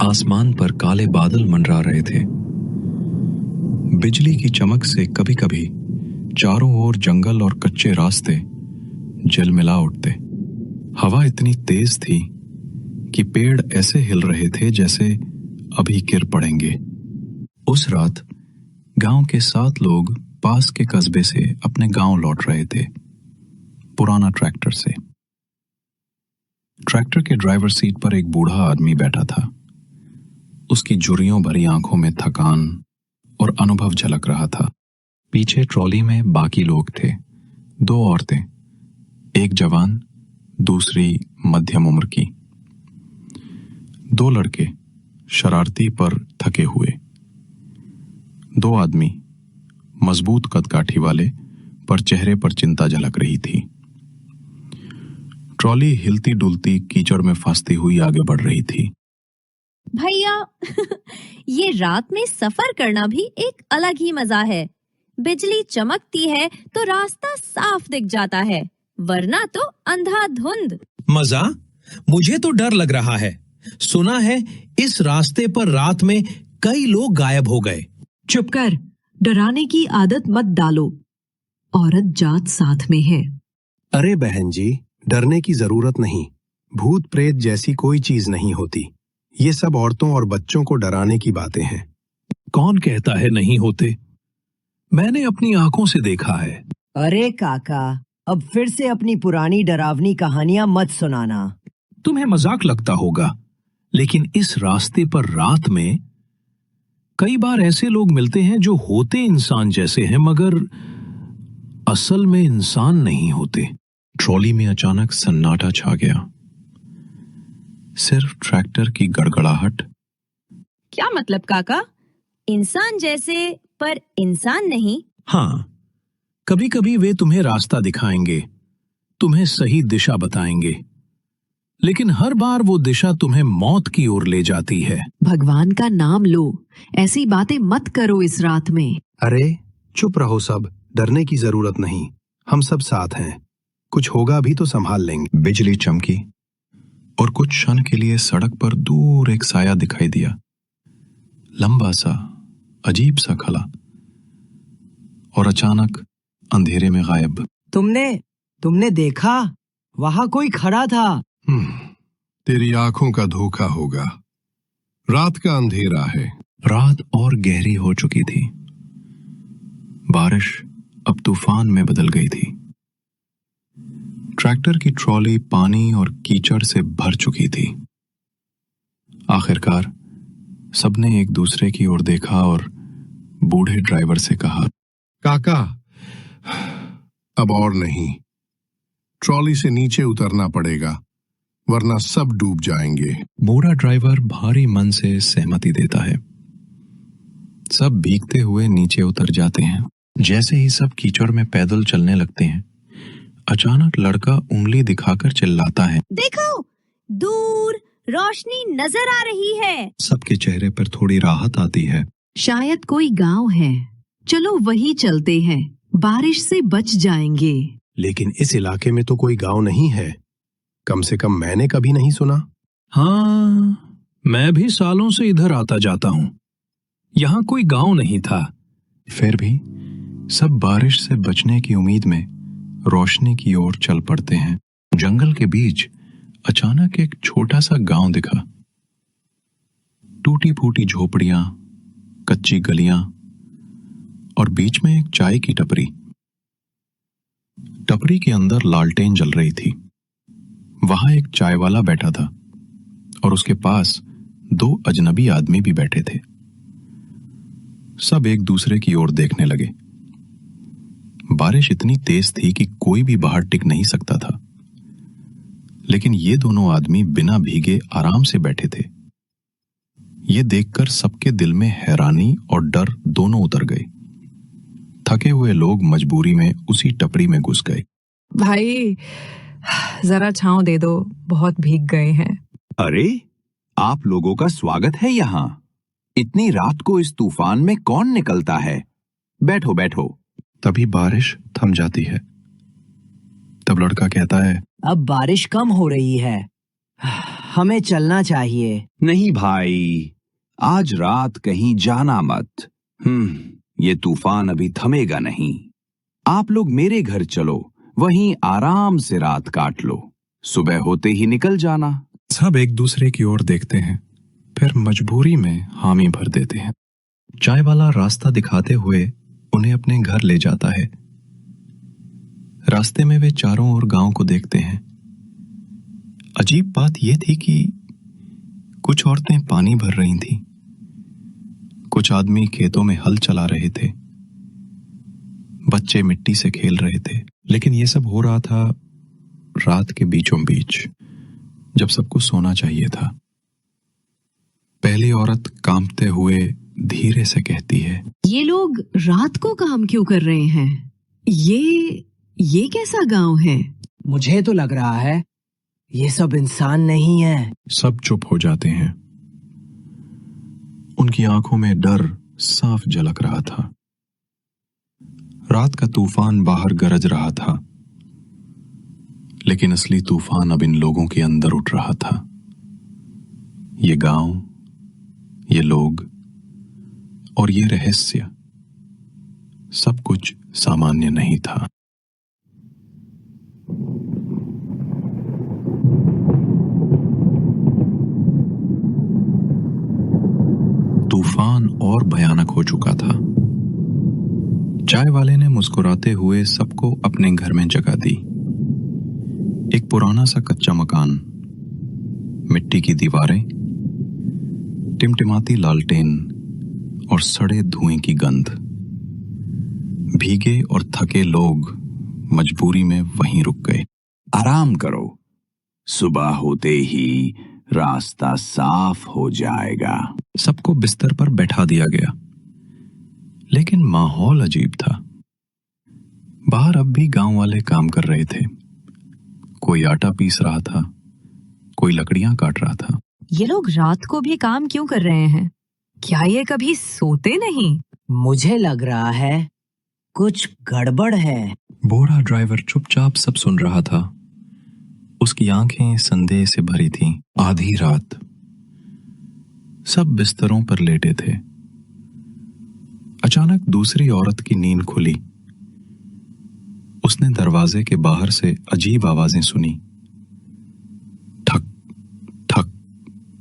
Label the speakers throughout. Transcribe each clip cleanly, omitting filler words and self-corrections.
Speaker 1: आसमान पर काले बादल मंडरा रहे थे। बिजली की चमक से कभी कभी चारों ओर जंगल और कच्चे रास्ते जलमिला उठते। हवा इतनी तेज थी कि पेड़ ऐसे हिल रहे थे जैसे अभी गिर पड़ेंगे। उस रात गांव के 7 लोग पास के कस्बे से अपने गांव लौट रहे थे, पुराना ट्रैक्टर से। ट्रैक्टर के ड्राइवर सीट पर एक बूढ़ा आदमी बैठा था। उसकी झुर्रियों भरी आंखों में थकान और अनुभव झलक रहा था। पीछे ट्रॉली में बाकी लोग थे, 2 औरतें, एक जवान, दूसरी मध्यम उम्र की, 2 लड़के शरारती पर थके हुए, 2 आदमी मजबूत कदकाठी वाले पर चेहरे पर चिंता झलक रही थी। ट्रॉली हिलती डुलती कीचड़ में फंसती हुई आगे बढ़ रही थी।
Speaker 2: भैया ये रात में सफर करना भी एक अलग ही मजा है। बिजली चमकती है तो रास्ता साफ दिख जाता है, वरना तो अंधाधुंध।
Speaker 3: मजा? मुझे तो डर लग रहा है। सुना है इस रास्ते पर रात में कई लोग गायब हो गए।
Speaker 4: चुप कर, डराने की आदत मत डालो। औरत जात साथ में है।
Speaker 5: अरे बहन जी, डरने की जरूरत नहीं। भूत प्रेत जैसी कोई चीज नहीं होती। ये सब औरतों और बच्चों को डराने की बातें हैं।
Speaker 3: कौन कहता है नहीं होते? मैंने अपनी आंखों से देखा है।
Speaker 6: अरे काका, अब फिर से अपनी पुरानी डरावनी कहानियां मत सुनाना।
Speaker 3: तुम्हें मजाक लगता होगा, लेकिन इस रास्ते पर रात में कई बार ऐसे लोग मिलते हैं जो होते इंसान जैसे हैं, मगर असल में इंसान नहीं होते।
Speaker 1: ट्रॉली में अचानक सन्नाटा छा गया। सिर्फ ट्रैक्टर की गड़गड़ाहट।
Speaker 2: क्या मतलब काका? इंसान जैसे पर इंसान नहीं?
Speaker 3: हाँ, कभी कभी वे तुम्हें रास्ता दिखाएंगे, तुम्हें सही दिशा बताएंगे, लेकिन हर बार वो दिशा तुम्हें मौत की ओर ले जाती है।
Speaker 4: भगवान का नाम लो, ऐसी बातें मत करो इस रात में।
Speaker 5: अरे चुप रहो सब, डरने की जरूरत नहीं। हम सब साथ हैं, कुछ होगा भी तो संभाल लेंगे।
Speaker 1: बिजली चमकी और कुछ क्षण के लिए सड़क पर दूर एक साया दिखाई दिया, लंबा सा, अजीब सा खला, और अचानक अंधेरे में गायब।
Speaker 6: तुमने देखा? वहां कोई खड़ा था।
Speaker 7: तेरी आंखों का धोखा होगा। रात का अंधेरा है।
Speaker 1: रात और गहरी हो चुकी थी। बारिश अब तूफान में बदल गई थी। ट्रैक्टर की ट्रॉली पानी और कीचड़ से भर चुकी थी। आखिरकार सबने एक दूसरे की ओर देखा और बूढ़े ड्राइवर से कहा,
Speaker 7: काका, अब और नहीं। ट्रॉली से नीचे उतरना पड़ेगा, वरना सब डूब जाएंगे।
Speaker 1: बूढ़ा ड्राइवर भारी मन से सहमति देता है। सब भीगते हुए नीचे उतर जाते हैं। जैसे ही सब कीचड़ में पैदल चलने लगते हैं, अचानक लड़का उंगली दिखाकर चिल्लाता है,
Speaker 2: देखो, दूर रोशनी नजर आ रही है।
Speaker 1: सबके चेहरे पर थोड़ी राहत आती है।
Speaker 4: शायद कोई गांव है, चलो वही चलते हैं, बारिश से बच जाएंगे।
Speaker 5: लेकिन इस इलाके में तो कोई गांव नहीं है, कम से कम मैंने कभी नहीं सुना।
Speaker 3: हाँ, मैं भी सालों से इधर आता जाता हूँ। यहाँ कोई गांव नहीं था।
Speaker 1: फिर भी सब बारिश से बचने की उम्मीद में रोशनी की ओर चल पड़ते हैं। जंगल के बीच अचानक एक छोटा सा गांव दिखा। टूटी फूटी झोपड़ियां, कच्ची गलियां और बीच में एक चाय की टपरी। टपरी के अंदर लालटेन जल रही थी। वहां एक चाय वाला बैठा था और उसके पास 2 अजनबी आदमी भी बैठे थे। सब एक दूसरे की ओर देखने लगे। बारिश इतनी तेज थी कि कोई भी बाहर टिक नहीं सकता था, लेकिन ये दोनों आदमी बिना भीगे आराम से बैठे थे। ये देखकर सबके दिल में हैरानी और डर दोनों उतर गए। थके हुए लोग मजबूरी में उसी टपरी में घुस गए।
Speaker 8: भाई जरा छांव दे दो, बहुत भीग गए हैं।
Speaker 9: अरे, आप लोगों का स्वागत है यहाँ। इतनी रात को इस तूफान में कौन निकलता है? बैठो बैठो।
Speaker 1: तभी बारिश थम जाती है। तब लड़का कहता है,
Speaker 6: अब बारिश कम हो रही है, हमें चलना चाहिए।
Speaker 9: नहीं भाई, आज रात कहीं जाना मत। ये तूफान अभी थमेगा नहीं। आप लोग मेरे घर चलो, वहीं आराम से रात काट लो। सुबह होते ही निकल जाना।
Speaker 1: सब एक दूसरे की ओर देखते हैं, फिर मजबूरी में हामी भर देते हैं। चाय वाला रास्ता दिखाते हुए उन्हें अपने घर ले जाता है। रास्ते में वे चारों ओर गांव को देखते हैं। अजीब बात यह थी कि कुछ औरतें पानी भर रही थीं, कुछ आदमी खेतों में हल चला रहे थे, बच्चे मिट्टी से खेल रहे थे। लेकिन यह सब हो रहा था रात के बीचों बीच, जब सबको सोना चाहिए था। पहली औरत कांपते हुए धीरे से कहती है,
Speaker 4: ये लोग रात को काम क्यों कर रहे हैं? ये कैसा गांव है?
Speaker 6: मुझे तो लग रहा है ये सब इंसान नहीं है।
Speaker 1: सब चुप हो जाते हैं। उनकी आंखों में डर साफ झलक रहा था। रात का तूफान बाहर गरज रहा था, लेकिन असली तूफान अब इन लोगों के अंदर उठ रहा था। ये गांव, ये लोग और ये रहस्य, सब कुछ सामान्य नहीं था। तूफान और भयानक हो चुका था। चाय वाले ने मुस्कुराते हुए सबको अपने घर में जगह दी। एक पुराना सा कच्चा मकान, मिट्टी की दीवारें, टिमटिमाती लालटेन और सड़े धुएं की गंध। भीगे और थके लोग मजबूरी में वहीं रुक गए।
Speaker 9: आराम करो, सुबह होते ही रास्ता साफ हो जाएगा।
Speaker 1: सबको बिस्तर पर बैठा दिया गया, लेकिन माहौल अजीब था। बाहर अब भी गांव वाले काम कर रहे थे। कोई आटा पीस रहा था, कोई लकड़ियां काट रहा था।
Speaker 8: ये लोग रात को भी काम क्यों कर रहे हैं? क्या ये कभी सोते नहीं?
Speaker 6: मुझे लग रहा है कुछ गड़बड़ है।
Speaker 1: बूढ़ा ड्राइवर चुपचाप सब सुन रहा था। उसकी आंखें संदेह से भरी थीं। आधी रात, सब बिस्तरों पर लेटे थे। अचानक दूसरी औरत की नींद खुली। उसने दरवाजे के बाहर से अजीब आवाजें सुनी। ठक ठक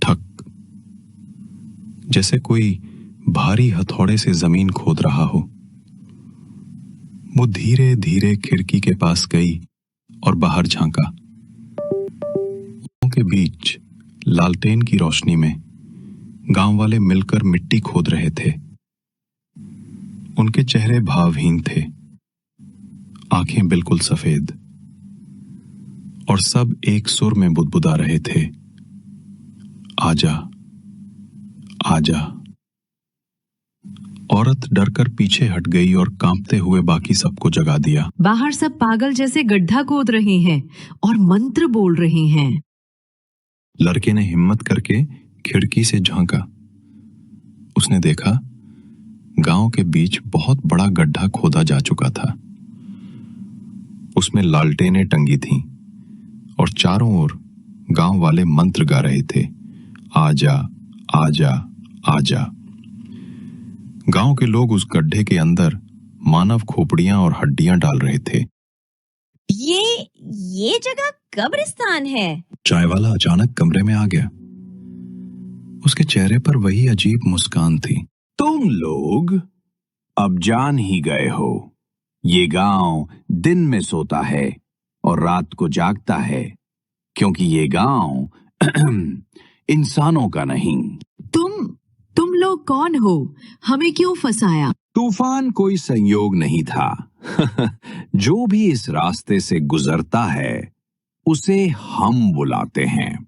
Speaker 1: ठक, जैसे कोई भारी हथौड़े से जमीन खोद रहा हो। वो धीरे धीरे खिड़की के पास गई और बाहर झांका। के बीच लालटेन की रोशनी में गांव वाले मिलकर मिट्टी खोद रहे थे। उनके चेहरे भावहीन थे, आंखें बिल्कुल सफेद, और सब एक सुर में बुदबुदा रहे थे, आजा आजा। औरत डरकर पीछे हट गई और कांपते हुए बाकी सबको जगा दिया।
Speaker 4: बाहर सब पागल जैसे गड्ढा खोद रहे हैं और मंत्र बोल रहे हैं।
Speaker 1: लड़के ने हिम्मत करके खिड़की से झांका। उसने देखा गांव के बीच बहुत बड़ा गड्ढा खोदा जा चुका था। उसमें लालटेनें टंगी थीं और चारों ओर गांव वाले मंत्र गा रहे थे, आजा आजा आजा। गांव के लोग उस गड्ढे के अंदर मानव खोपड़ियां और हड्डियां डाल रहे थे।
Speaker 2: ये जगह कब्रिस्तान है।
Speaker 1: चाय वाला अचानक कमरे में आ गया। उसके चेहरे पर वही अजीब मुस्कान थी।
Speaker 9: तुम लोग अब जान ही गए हो, ये गांव दिन में सोता है और रात को जागता है, क्योंकि ये गांव इंसानों का नहीं।
Speaker 4: तुम लोग कौन हो? हमें क्यों फंसाया?
Speaker 9: तूफान कोई संयोग नहीं था। जो भी इस रास्ते से गुजरता है उसे हम बुलाते हैं।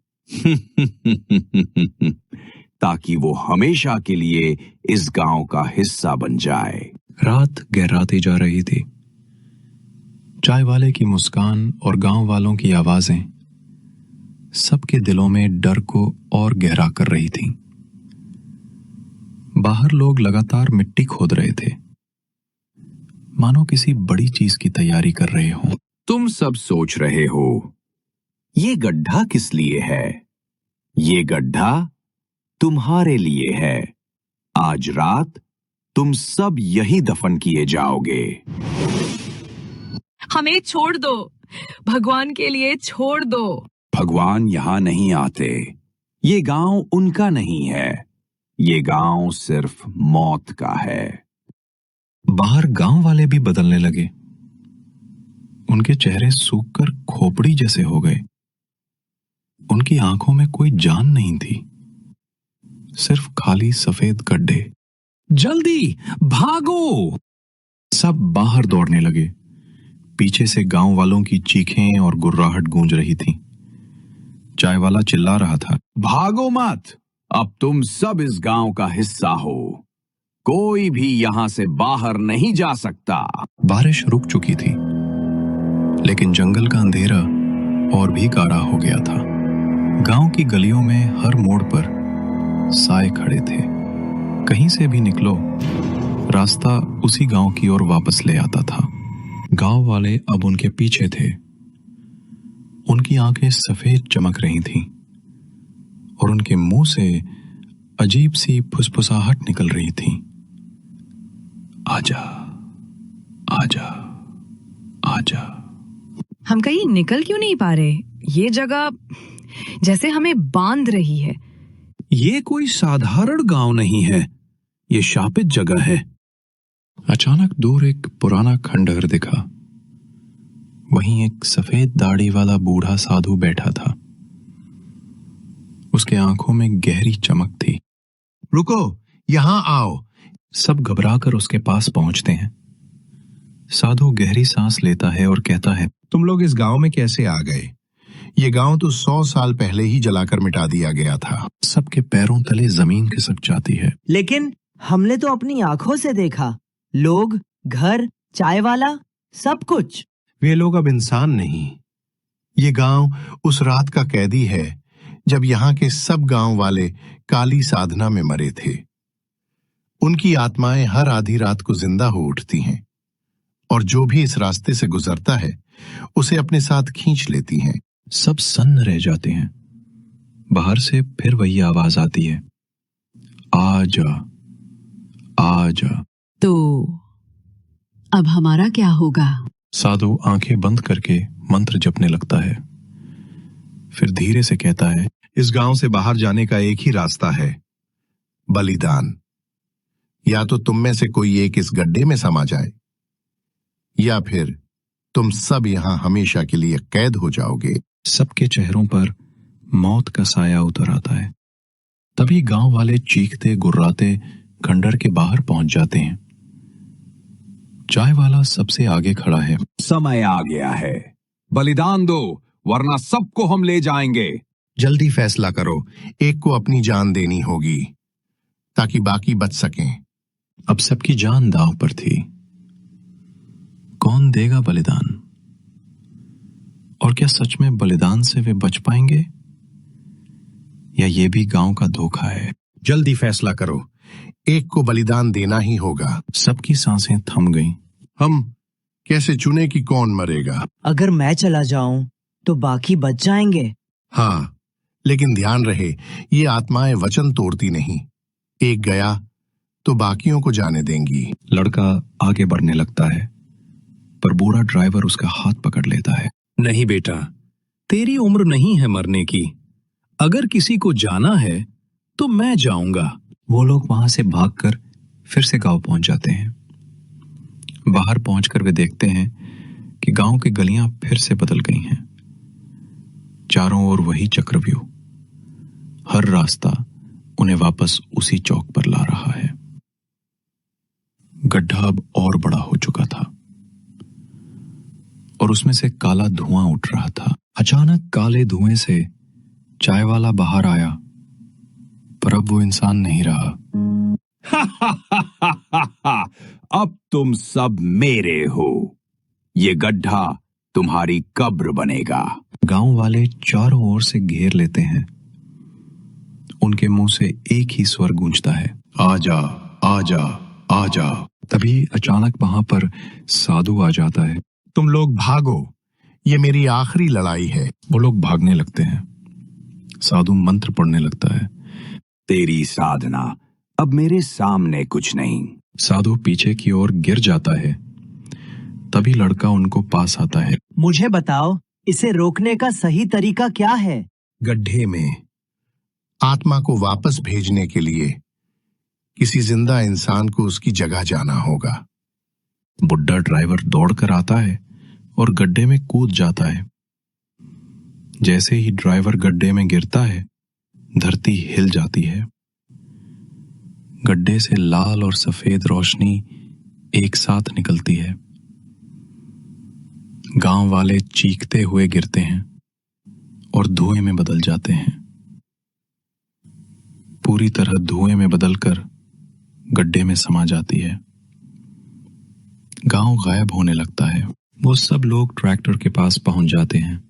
Speaker 9: ताकि वो हमेशा के लिए इस गांव का हिस्सा बन जाए।
Speaker 1: रात गहराती जा रही थी। चाय वाले की मुस्कान और गांव वालों की आवाजें सबके दिलों में डर को और गहरा कर रही थीं। बाहर लोग लगातार मिट्टी खोद रहे थे, मानो किसी बड़ी चीज की तैयारी कर रहे हों।
Speaker 9: तुम सब सोच रहे हो, ये गड्ढा किस लिए है? ये गड्ढा तुम्हारे लिए है। आज रात तुम सब यही दफन किए जाओगे।
Speaker 8: हमें छोड़ दो, भगवान के लिए छोड़ दो।
Speaker 9: भगवान यहां नहीं आते। ये गांव उनका नहीं है। ये गांव सिर्फ मौत का है।
Speaker 1: बाहर गांव वाले भी बदलने लगे। उनके चेहरे सूखकर खोपड़ी जैसे हो गए। उनकी आंखों में कोई जान नहीं थी, सिर्फ खाली सफेद गड्ढे।
Speaker 3: जल्दी भागो!
Speaker 1: सब बाहर दौड़ने लगे। पीछे से गांव वालों की चीखें और गुर्राहट गूंज रही थी। चाय वाला चिल्ला रहा था,
Speaker 9: भागो मत, अब तुम सब इस गांव का हिस्सा हो। कोई भी यहां से बाहर नहीं जा सकता।
Speaker 1: बारिश रुक चुकी थी, लेकिन जंगल का अंधेरा और भी गाढ़ा हो गया था। गांव की गलियों में हर मोड़ पर साए खड़े थे। कहीं से भी निकलो, रास्ता उसी गांव की ओर वापस ले आता था। गांव वाले अब उनके पीछे थे। उनकी आंखें सफेद चमक रही थीं और उनके मुंह से अजीब सी फुसफुसाहट निकल रही थी। आजा, आजा, आजा।
Speaker 8: हम कहीं निकल क्यों नहीं पा रहे? ये जगह जैसे हमें बांध रही है।
Speaker 3: ये कोई साधारण गांव नहीं है, ये शापित जगह है।
Speaker 1: अचानक दूर एक पुराना खंडहर दिखा। वहीं एक सफेद दाढ़ी वाला बूढ़ा साधु बैठा था। उसके आंखों में गहरी चमक थी।
Speaker 5: रुको, यहां आओ।
Speaker 1: सब घबराकर उसके पास पहुंचते हैं। साधु गहरी सांस लेता है और कहता है,
Speaker 5: तुम लोग इस गांव में कैसे आ गए? ये गांव तो 100 साल पहले ही जलाकर मिटा दिया गया था।
Speaker 1: सबके पैरों तले जमीन खिसक जाती है।
Speaker 6: लेकिन हमने तो अपनी आंखों से देखा, लोग, घर, चाय वाला, सब कुछ।
Speaker 5: वे लोग अब इंसान नहीं। ये गांव उस रात का कैदी है जब यहाँ के सब गांव वाले काली साधना में मरे थे। उनकी आत्माएं हर आधी रात को जिंदा हो उठती हैं और जो भी इस रास्ते से गुजरता है उसे अपने साथ खींच लेती हैं।
Speaker 1: सब सन्न रह जाते हैं। बाहर से फिर वही आवाज आती है, आजा, आजा।
Speaker 4: तो अब हमारा क्या होगा?
Speaker 1: साधु आंखें बंद करके मंत्र जपने लगता है। फिर धीरे से कहता है,
Speaker 5: इस गांव से बाहर जाने का एक ही रास्ता है, बलिदान। या तो तुम में से कोई एक इस गड्ढे में समा जाए, या फिर तुम सब यहां हमेशा के लिए कैद हो जाओगे।
Speaker 1: सबके चेहरों पर मौत का साया उतर आता है। तभी गांव वाले चीखते गुर्राते खंडर के बाहर पहुंच जाते हैं। चाय वाला सबसे आगे खड़ा है।
Speaker 9: समय आ गया है, बलिदान दो, वरना सबको हम ले जाएंगे।
Speaker 5: जल्दी फैसला करो, एक को अपनी जान देनी होगी ताकि बाकी बच सकें।
Speaker 1: अब सबकी जान दांव पर थी। कौन देगा बलिदान? और क्या सच में बलिदान से वे बच पाएंगे, या ये भी गांव का धोखा है?
Speaker 5: जल्दी फैसला करो, एक को बलिदान देना ही होगा।
Speaker 1: सबकी सांसें थम गईं।
Speaker 5: हम कैसे चुने कि कौन मरेगा?
Speaker 6: अगर मैं चला जाऊं तो बाकी बच जाएंगे।
Speaker 5: हाँ, लेकिन ध्यान रहे, ये आत्माएं वचन तोड़ती नहीं। एक गया तो बाकियों को जाने देंगी।
Speaker 1: लड़का आगे बढ़ने लगता है, पर बूढ़ा ड्राइवर उसका हाथ पकड़ लेता है।
Speaker 3: नहीं बेटा, तेरी उम्र नहीं है मरने की। अगर किसी को जाना है तो मैं जाऊंगा।
Speaker 1: वो लोग वहां से भागकर फिर से गांव पहुंच जाते हैं। बाहर पहुंचकर वे देखते हैं कि गांव की गलियां फिर से बदल गई हैं। चारों ओर वही चक्रव्यूह। हर रास्ता उन्हें वापस उसी चौक पर ला रहा है। गड्ढा अब और बड़ा हो चुका था और उसमें से काला धुआं उठ रहा था। अचानक काले धुएं से चाय वाला बाहर आया, पर अब वो इंसान नहीं रहा।
Speaker 9: अब तुम सब मेरे हो। ये गड्ढा तुम्हारी कब्र बनेगा।
Speaker 1: गांव वाले चारों ओर से घेर लेते हैं। उनके मुंह से एक ही स्वर गूंजता है, आजा, आजा, आजा। तभी अचानक वहां पर साधु आ जाता है।
Speaker 5: तुम लोग भागो, ये मेरी आखिरी लड़ाई है।
Speaker 1: वो लोग भागने लगते हैं। साधु मंत्र पढ़ने लगता है।
Speaker 9: तेरी साधना अब मेरे सामने कुछ नहीं।
Speaker 1: साधु पीछे की ओर गिर जाता है। तभी लड़का उनको पास आता है।
Speaker 6: मुझे बताओ, इसे रोकने का सही तरीका क्या है?
Speaker 5: गड्ढे में आत्मा को वापस भेजने के लिए किसी जिंदा इंसान को उसकी जगह जाना होगा।
Speaker 1: बुड्ढा ड्राइवर दौड़कर आता है और गड्ढे में कूद जाता है। जैसे ही ड्राइवर गड्ढे में गिरता है, धरती हिल जाती है। गड्ढे से लाल और सफेद रोशनी एक साथ निकलती है। गांव वाले चीखते हुए गिरते हैं और धुएं में बदल जाते हैं। पूरी तरह धुएं में बदलकर गड्ढे में समा जाती है। गांव गायब होने लगता है। वो सब लोग ट्रैक्टर के पास पहुंच जाते हैं।